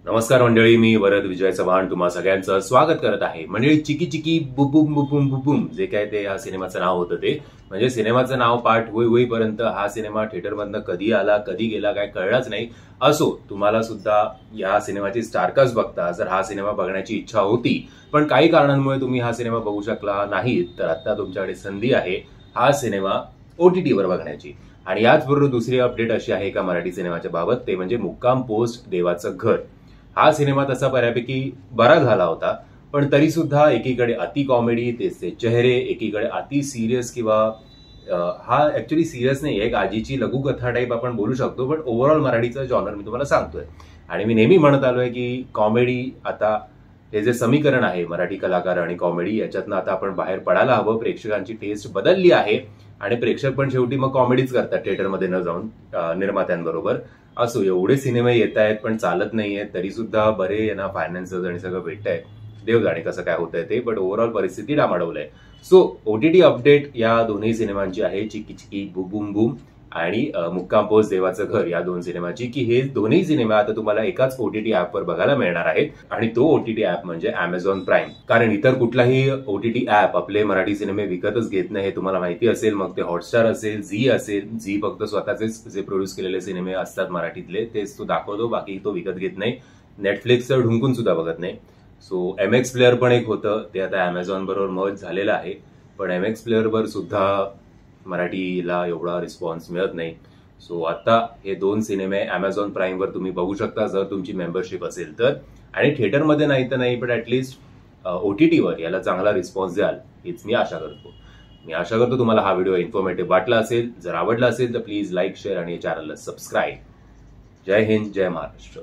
नमस्कार मंडळी, मी वरद विजय चव्हाण तुम्हा सगळ्यांचं स्वागत करत आहे. मंडळी, चिकी चिकी बुबुम बुबुम बुबुम जे काय ते या सिनेमाचं नाव होतं ते म्हणजे सिनेमाचं नाव पाठ होईपर्यंत हा सिनेमा थिएटरमधनं कधी आला कधी गेला काय कळलंच नाही. असो, तुम्हाला सुद्धा या सिनेमाची स्टारकास्ट बघता जर हा सिनेमा बघण्याची इच्छा होती पण काही कारणांमुळे तुम्ही हा सिनेमा बघू शकला नाहीत तर आता तुमच्याकडे संधी आहे हा सिनेमा OTT वर बघण्याची. आणि याचबरोबर दुसरी अपडेट अशी आहे का मराठी सिनेमाच्या बाबत, ते म्हणजे मुक्काम पोस्ट देवाचं घर. हा सिनेमा तसा बऱ्यापैकी बरा झाला होता पण तरी सुद्धा एकीकडे अति कॉमेडी, तेच चेहरे, एकीकडे अति सिरियस किंवा हा ऍक्च्युली सिरियस नाही, एक आजीची लघुकथा टाईप आपण बोलू शकतो. पण ओव्हरऑल मराठीचा जॉनर मी तुम्हाला सांगतोय आणि मी नेहमी म्हणत आलोय की कॉमेडी आता हे जे समीकरण आहे मराठी कलाकार आणि कॉमेडी याच्यातनं आता आपण बाहेर पडायला हवं. प्रेक्षकांची टेस्ट बदलली आहे आणि प्रेक्षक पण शेवटी मग कॉमेडीच करतात थिएटरमध्ये न जाऊन निर्मात्यांबरोबर. असो, एवढे सिनेमे येत आहेत पण चालत नाहीये तरी सुद्धा बरे यांना फायनान्सेस आणि सगळं भेटतंय. देव जाणे कसं काय होतंय ते, पण ओव्हरऑल परिस्थिती डामाडवलंय. सो OTT अपडेट या दोन्ही सिनेमांची आहे, चिकी चिकी बुबुम बूम आणि मुक्काम पोस्ट देवाचं घर या दोन सिनेमाची, की हे दोन्ही सिनेमा आता तुम्हाला एकाच OTT ऍपवर बघायला मिळणार आहेत. आणि तो OTT ऍप म्हणजे Amazon प्राईम. कारण इतर कुठलाही OTT ऍप आपले मराठी सिनेमे विकतच घेत नाही, हे तुम्हाला माहिती असेल. मग ते हॉटस्टार असेल, झी असेल, झी फक्त स्वतःचेच जे प्रोड्यूस केलेले सिनेमे असतात मराठीतले तेच तो दाखवतो, बाकी तो विकत घेत नाही. नेटफ्लिक्स तर ढुंकून सुद्धा बघत नाही. सो MX प्लेअर पण एक होतं, ते आता Amazon बरोबर मर्ज झालेलं आहे. पण MX प्लेअरवर सुद्धा मराठीला एवढा रिस्पॉन्स मिळत नाही. सो आता हे दोन सिनेमे Amazon प्राईमवर तुम्ही बघू शकता जर तुमची मेंबरशिप असेल तर. आणि थिएटरमध्ये नाही तर नाही पण ऍटलिस्ट OTT वर याला चांगला रिस्पॉन्स द्याल हीच मी आशा करतो. मी आशा करतो तुम्हाला हा व्हिडिओ इन्फॉर्मेटिव्ह वाटला असेल. जर आवडला असेल तर प्लीज लाईक, शेअर आणि चॅनलला सबस्क्राईब. जय हिंद, जय महाराष्ट्र.